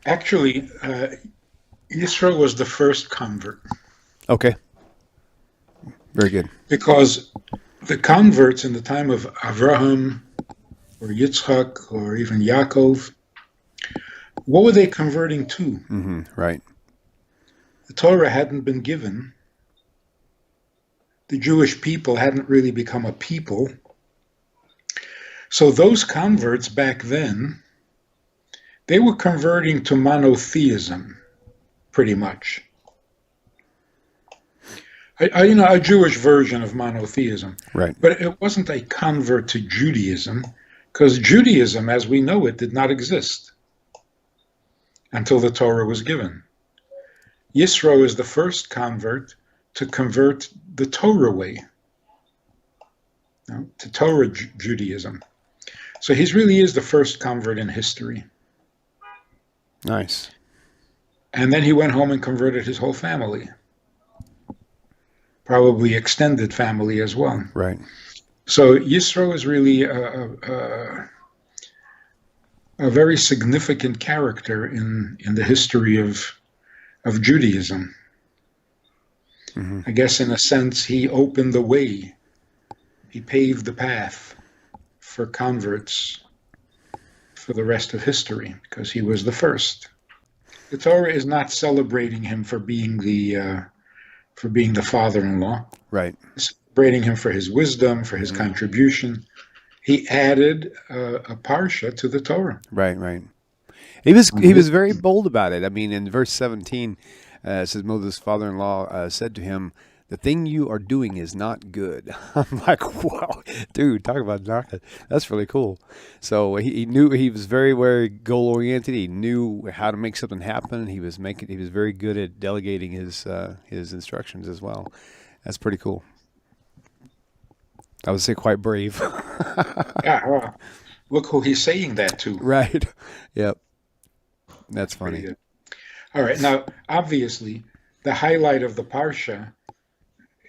Actually, Yisro was the first convert Okay, very good. because the converts in the time of Avraham or Yitzchak or even Yaakov, what were they converting to? Right. The Torah hadn't been given. The Jewish people hadn't really become a people. So those converts back then, they were converting to monotheism, pretty much. A Jewish version of monotheism. Right. But it wasn't a convert to Judaism, because Judaism, as we know it, did not exist until the Torah was given. Yisro is the first convert to convert the Torah way, to Torah Judaism. So he really is the first convert in history. Nice. And then he went home and converted his whole family, probably extended family as well. Right. So Yisro is really a very significant character in the history of Judaism. I guess in a sense he opened the way, he paved the path for converts for the rest of history because he was the first. The Torah is not celebrating him for being the father-in-law. Right. It's celebrating him for his wisdom, for his contribution. He added a parsha to the Torah. Right. Right. He was very bold about it. I mean, in verse 17, it says Moses' father-in-law said to him, "The thing you are doing is not good." I'm like, wow, dude, talk about not good. That's really cool. So he knew he was very, very goal-oriented. He knew how to make something happen. He was very good at delegating his instructions as well. That's pretty cool. I would say quite brave. Yeah, well, look who he's saying that to. Right. Yep. That's That's pretty funny. good. All right, now, obviously, the highlight of the parsha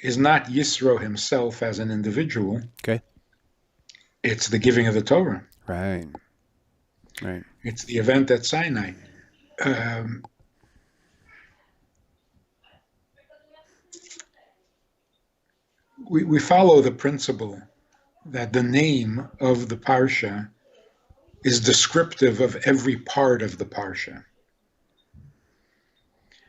is not Yisro himself as an individual. Okay. It's the giving of the Torah. Right. Right. It's the event at Sinai. Um, we follow the principle that the name of the parsha is descriptive of every part of the parsha.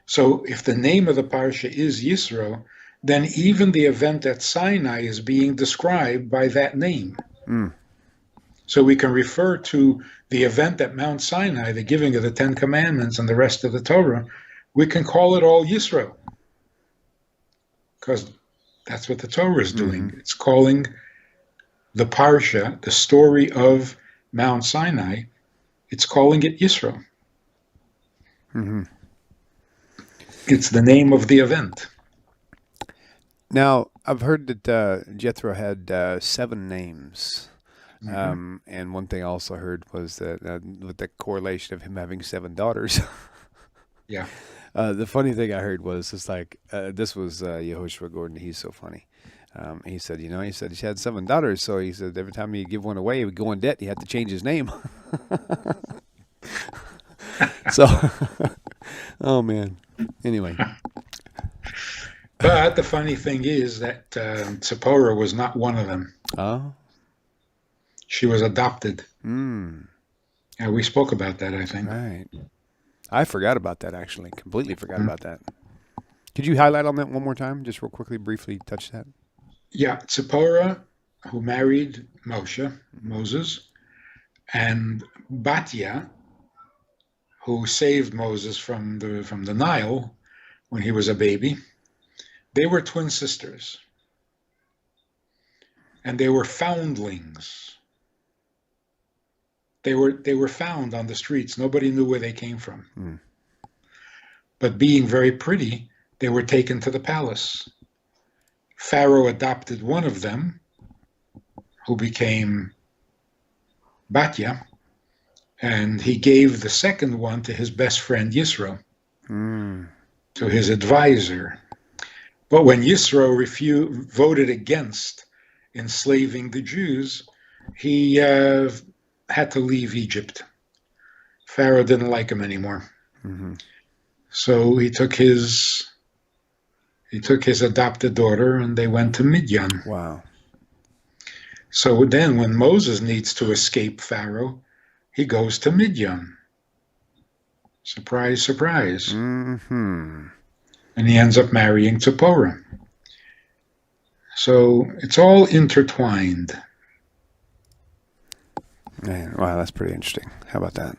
So if the name of the parsha is Yisro, then even the event at Sinai is being described by that name. So we can refer to the event at Mount Sinai, the giving of the Ten Commandments and the rest of the Torah, we can call it all Yisro, because that's what the Torah is doing. It's calling the Parsha, the story of Mount Sinai, it's calling it Yisro. It's the name of the event. Now, I've heard that Jethro had 7 names. And one thing I also heard was that with the correlation of him having 7 daughters. Yeah. The funny thing I heard was it's like this was Yehoshua Gordon. He's so funny. He said, he said he had 7 daughters, so he said every time he give one away, he would go in debt. He had to change his name. So, oh man. Anyway, But the funny thing is that Zipporah was not one of them. oh, She was adopted. Yeah, we spoke about that, I think. right. I forgot about that actually. Completely forgot about that. Could you highlight on that one more time, just real quickly, briefly touch that? Yeah, Zipporah, who married Moses, and Batya, who saved Moses from the Nile when he was a baby. They were twin sisters, and they were foundlings. They were found on the streets. Nobody knew where they came from. But being very pretty, they were taken to the palace. Pharaoh adopted one of them, who became Batya, and he gave the second one to his best friend Yisro, to his advisor. But when Yisro voted against enslaving the Jews, he had to leave Egypt. Pharaoh didn't like him anymore. Mm-hmm. So he took his adopted daughter and they went to Midian. Wow. So then when Moses needs to escape Pharaoh, he goes to Midian. Surprise, surprise. Mm-hmm. And he ends up marrying Zipporah. So it's all intertwined. Man, wow, that's pretty interesting. How about that?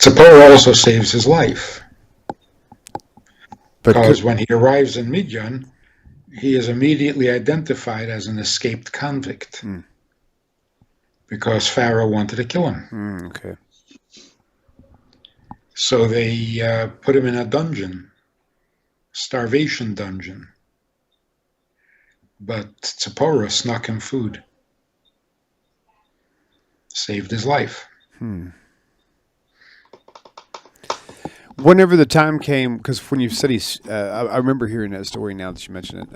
Zipporah also saves his life. But Because when he arrives in Midian, he is immediately identified as an escaped convict. Because Pharaoh wanted to kill him. Okay. So they put him in a dungeon, starvation dungeon. But Zipporah snuck him food. Saved his life. Whenever the time came, because when you said I remember hearing that story now that you mention it.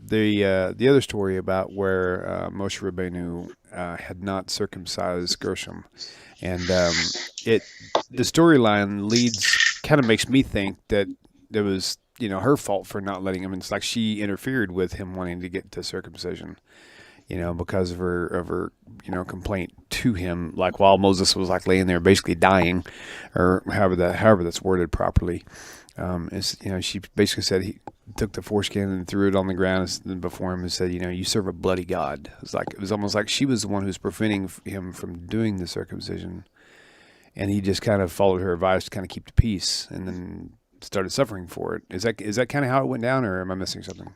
The other story about where Moshe Rabbeinu had not circumcised Gershom, and the storyline kind of makes me think that it was her fault for not letting him. And it's like she interfered with him wanting to get to circumcision, because of her complaint to him, like while Moses was like laying there basically dying, or however that's worded properly. She basically said he took the foreskin and threw it on the ground before him and said, you serve a bloody God. It was almost like she was the one who was preventing him from doing the circumcision, and he just kind of followed her advice to kind of keep the peace, and then started suffering for it. Is that kind of how it went down, or am I missing something?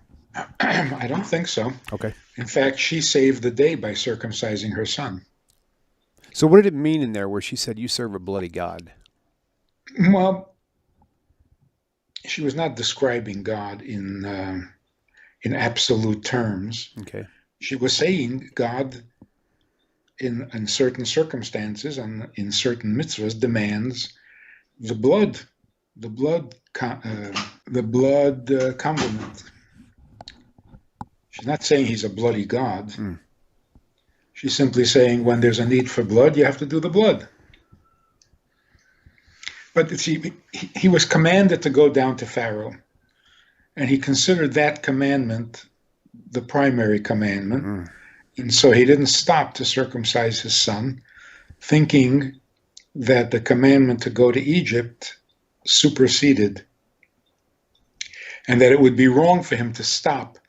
I don't think so. Okay. In fact, she saved the day by circumcising her son. So what did it mean in there where she said, you serve a bloody God? Well, she was not describing God in absolute terms. Okay. She was saying God, in certain circumstances and in certain mitzvahs, demands the blood covenant. She's not saying he's a bloody God. She's simply saying when there's a need for blood, you have to do the blood. But see, he was commanded to go down to Pharaoh, and he considered that commandment the primary commandment. And so he didn't stop to circumcise his son, thinking that the commandment to go to Egypt superseded, and that it would be wrong for him to stop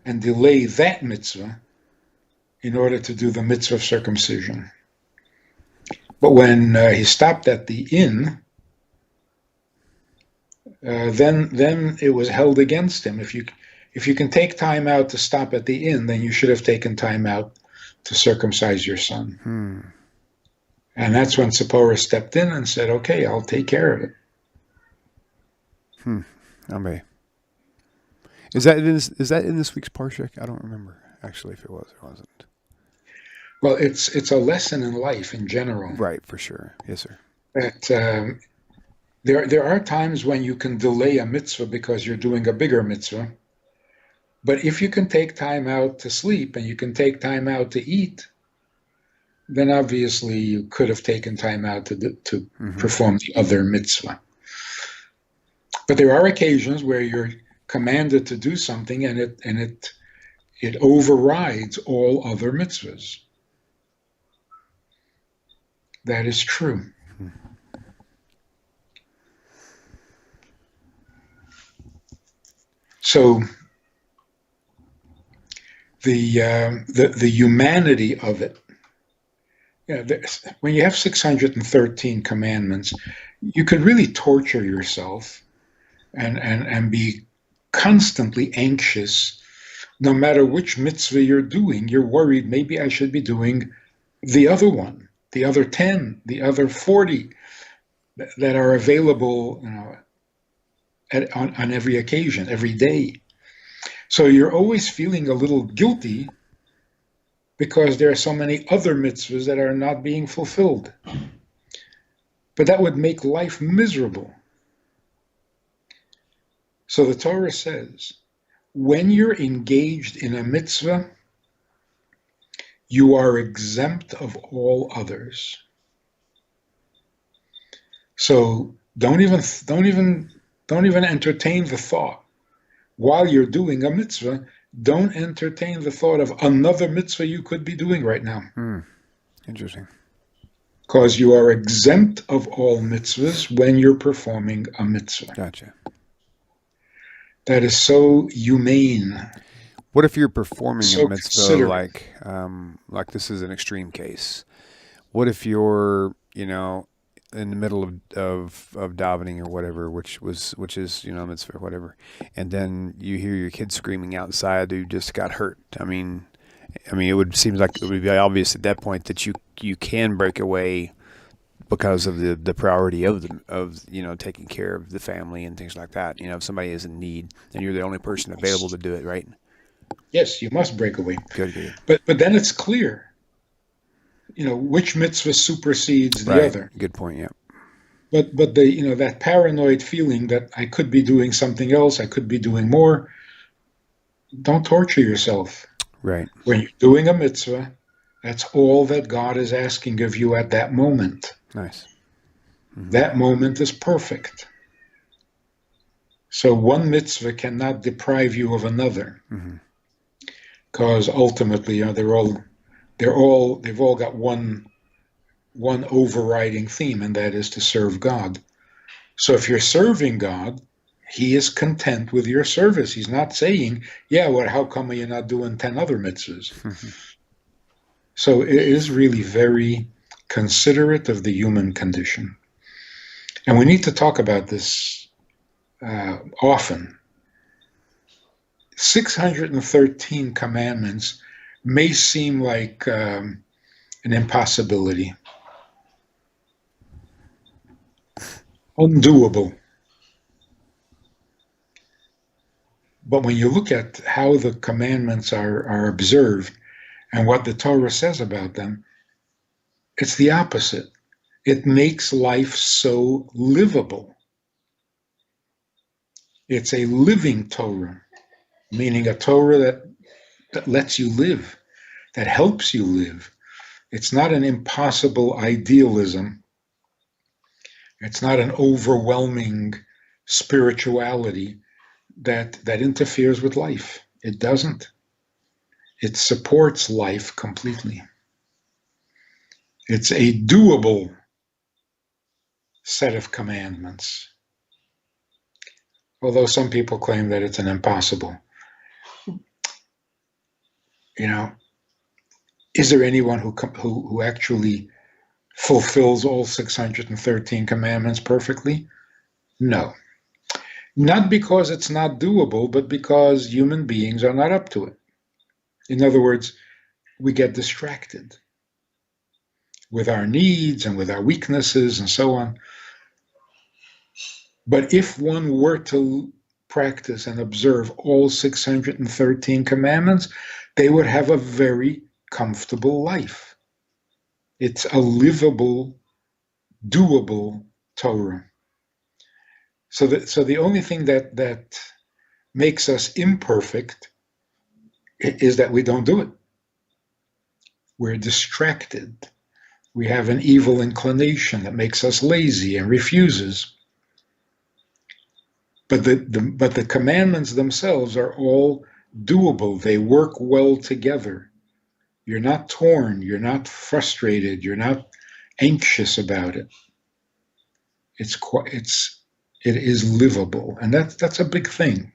and delay that mitzvah in order to do the mitzvah of circumcision. But when he stopped at the inn, then it was held against him. If you can take time out to stop at the inn, then you should have taken time out to circumcise your son. And that's when Zipporah stepped in and said, okay, I'll take care of it. Amen. Is that in this week's Parsha? I don't remember actually if it was or wasn't. Well, it's a lesson in life in general. Right, for sure. Yes, sir. That there are times when you can delay a mitzvah because you're doing a bigger mitzvah. But if you can take time out to sleep and you can take time out to eat, then obviously you could have taken time out to perform the other mitzvah. But there are occasions where you're commanded to do something and it overrides all other mitzvahs. That is true. So the humanity of it. When you have 613 commandments, you could really torture yourself and be constantly anxious. No matter which mitzvah you're doing, you're worried, maybe I should be doing the other one, the other 10, the other 40 that are available on every occasion, every day. So you're always feeling a little guilty because there are so many other mitzvahs that are not being fulfilled. But that would make life miserable. So the Torah says, when you're engaged in a mitzvah, you are exempt of all others. So don't even entertain the thought while you're doing a mitzvah. Don't entertain the thought of another mitzvah you could be doing right now. Interesting. Because you are exempt of all mitzvahs when you're performing a mitzvah. Gotcha. That is so humane. What if you're performing So a mitzvah like this is an extreme case? What if you're, in the middle of davening or whatever, which is, mitzvah or whatever, and then you hear your kid screaming outside who just got hurt? I mean, it seems like it would be obvious at that point that you can break away because of the priority of taking care of the family and things like that. If somebody is in need and you're the only person available to do it, right? Yes, you must break away. Good. But then it's clear, which mitzvah supersedes the other. Good point. Yeah. But that paranoid feeling that I could be doing something else, I could be doing more. Don't torture yourself. Right. When you're doing a mitzvah, that's all that God is asking of you at that moment. Nice. Mm-hmm. That moment is perfect. So one mitzvah cannot deprive you of another, because ultimately, they've all got one overriding theme, and that is to serve God. So if you're serving God, He is content with your service. He's not saying, how come you're not doing 10 other mitzvahs? So it is really very considerate of the human condition. And we need to talk about this often. 613 commandments may seem like an impossibility, undoable. But when you look at how the commandments are observed and what the Torah says about them, it's the opposite. It makes life so livable. It's a living Torah, meaning a Torah that lets you live, that helps you live. It's not an impossible idealism. It's not an overwhelming spirituality that interferes with life. It doesn't. It supports life completely. It's a doable set of commandments, although some people claim that it's an impossible. Is there anyone who actually fulfills all 613 commandments perfectly? No. Not because it's not doable, but because human beings are not up to it. In other words, we get distracted with our needs and with our weaknesses and so on. But if one were to practice and observe all 613 commandments, they would have a very comfortable life. It's a livable, doable Torah. So the only thing that makes us imperfect is that we don't do it. We're distracted. We have an evil inclination that makes us lazy and refuses. But the commandments themselves are all doable. They work well together. You're not torn. You're not frustrated. You're not anxious about it. It is livable, and that's a big thing.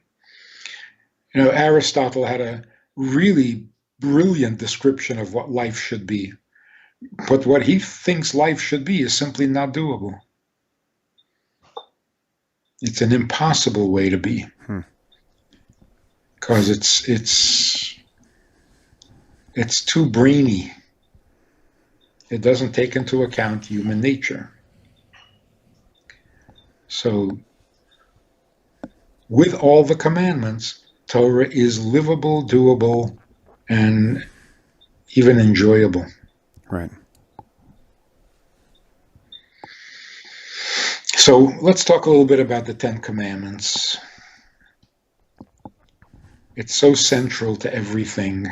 Aristotle had a really brilliant description of what life should be, but what he thinks life should be is simply not doable. It's an impossible way to be, because it's too brainy. It doesn't take into account human nature. So, with all the commandments, Torah is livable, doable, and even enjoyable. Right. So let's talk a little bit about the 10 Commandments. It's so central to everything.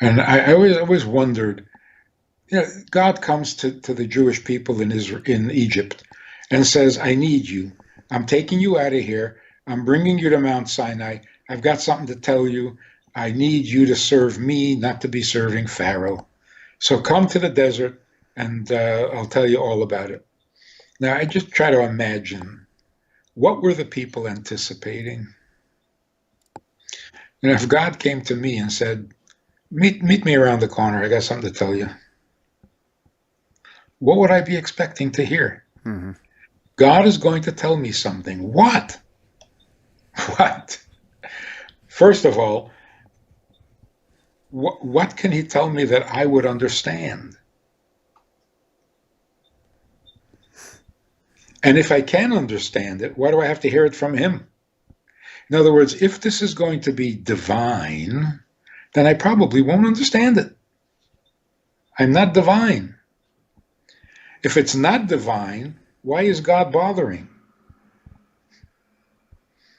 And I always wondered, God comes to the Jewish people in Egypt and says, I need you. I'm taking you out of here. I'm bringing you to Mount Sinai. I've got something to tell you. I need you to serve me, not to be serving Pharaoh. So come to the desert, and I'll tell you all about it. Now, I just try to imagine, what were the people anticipating? If God came to me and said, meet me around the corner, I got something to tell you, what would I be expecting to hear? Mm-hmm. God is going to tell me something. What? What? First of all, what can he tell me that I would understand? And if I can understand it, why do I have to hear it from him? In other words, if this is going to be divine, then I probably won't understand it. I'm not divine. If it's not divine, why is God bothering?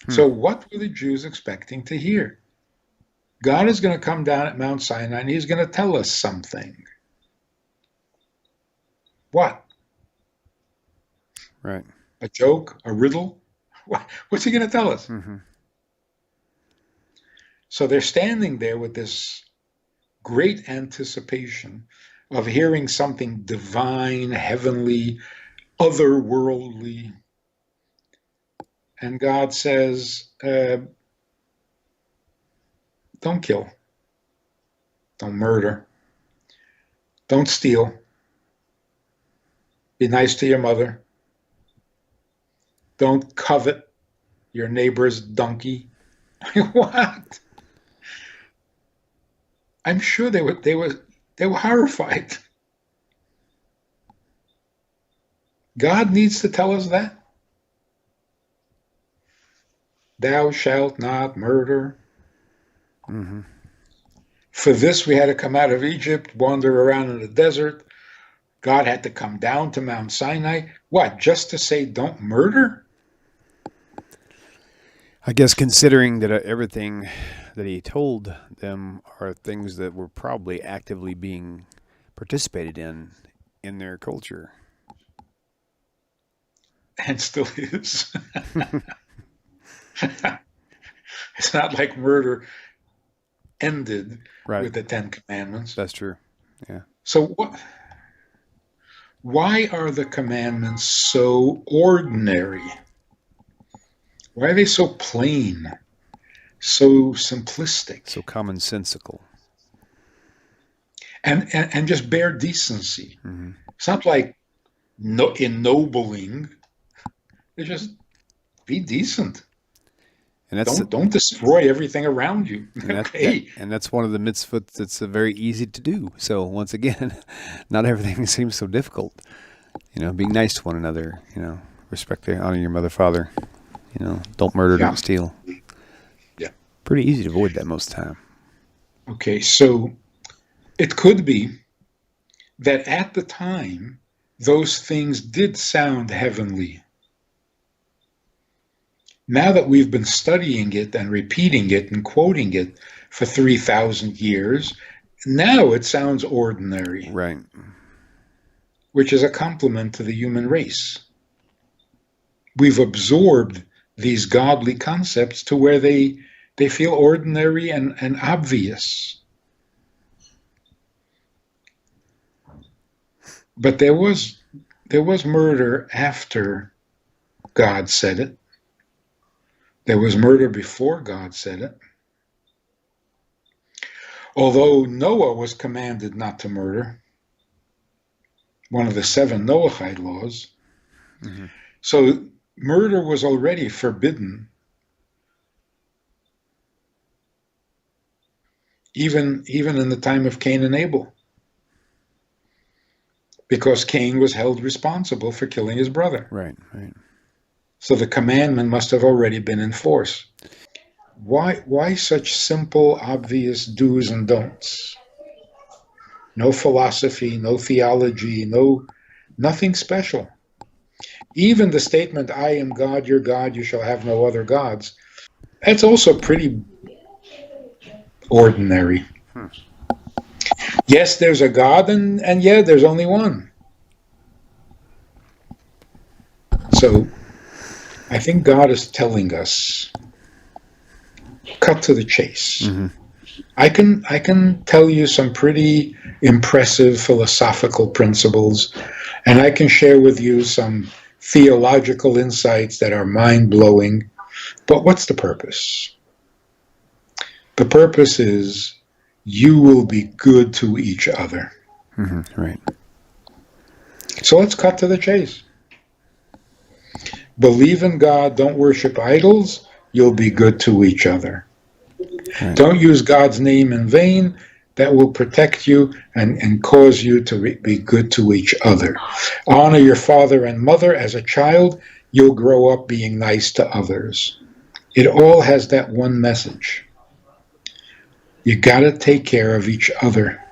So what were the Jews expecting to hear? God is going to come down at Mount Sinai and he's going to tell us something. What? Right. A joke? A riddle? What's he going to tell us? Mm-hmm. So they're standing there with this great anticipation of hearing something divine, heavenly, otherworldly. And God says, don't kill. Don't murder. Don't steal. Be nice to your mother. Don't covet your neighbor's donkey. What? I'm sure they were horrified. God needs to tell us that. Thou shalt not murder. Mm-hmm. For this we had to come out of Egypt, wander around in the desert. God had to come down to Mount Sinai. What, just to say don't murder? I guess considering that everything that he told them are things that were probably actively being participated in their culture. And still is. It's not like murder ended with the Ten Commandments. That's true. Yeah. So why are the commandments so ordinary? Why are they so plain, so simplistic? So commonsensical. And just bare decency. Mm-hmm. It's not like ennobling. It's just be decent. And don't destroy everything around you. And that's one of the mitzvot that's very easy to do. So once again, not everything seems so difficult. Being nice to one another. Respect, honor your mother, father. Don't murder, don't steal. Yeah. Pretty easy to avoid that most of the time. Okay, so it could be that at the time, those things did sound heavenly. Now that we've been studying it and repeating it and quoting it for 3,000 years, now it sounds ordinary. Right. Which is a compliment to the human race. We've absorbed these godly concepts to where they feel ordinary and obvious. But there was murder after God said it. There was murder before God said it. Although Noah was commanded not to murder, one of the 7 Noahide laws. Mm-hmm. So murder was already forbidden, even in the time of Cain and Abel, because Cain was held responsible for killing his brother. Right. So the commandment must have already been in force. Why such simple, obvious do's and don'ts? No philosophy, no theology, nothing special. Even the statement, I am God, your God, you shall have no other gods, that's also pretty ordinary. Yes, there's a God, and yeah, there's only one. So I think God is telling us, cut to the chase. Mm-hmm. I can tell you some pretty impressive philosophical principles, and I can share with you some theological insights that are mind-blowing. But what's the purpose? The purpose is you will be good to each other. Mm-hmm. Right. So let's cut to the chase. Believe in God, don't worship idols, you'll be good to each other. Right. Don't use God's name in vain. That will protect you and cause you to be good to each other. Honor your father and mother as a child. You'll grow up being nice to others. It all has that one message. You got to take care of each other.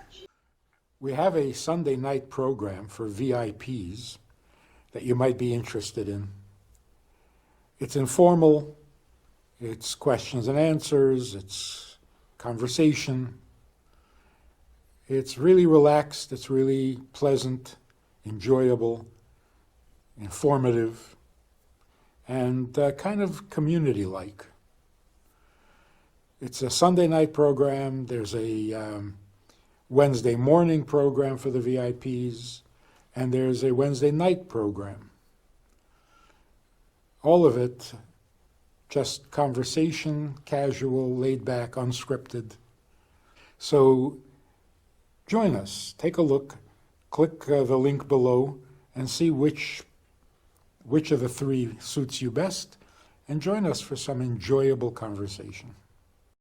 We have a Sunday night program for VIPs that you might be interested in. It's informal. It's questions and answers. It's conversation. It's really relaxed. It's really pleasant, enjoyable, informative, and kind of community-like. It's a Sunday night program. There's a Wednesday morning program for the VIPs, and there's a Wednesday night program. All of it just conversation, casual, laid back, unscripted. So join us. Take a look. Click the link below and see which of the three suits you best, and join us for some enjoyable conversation.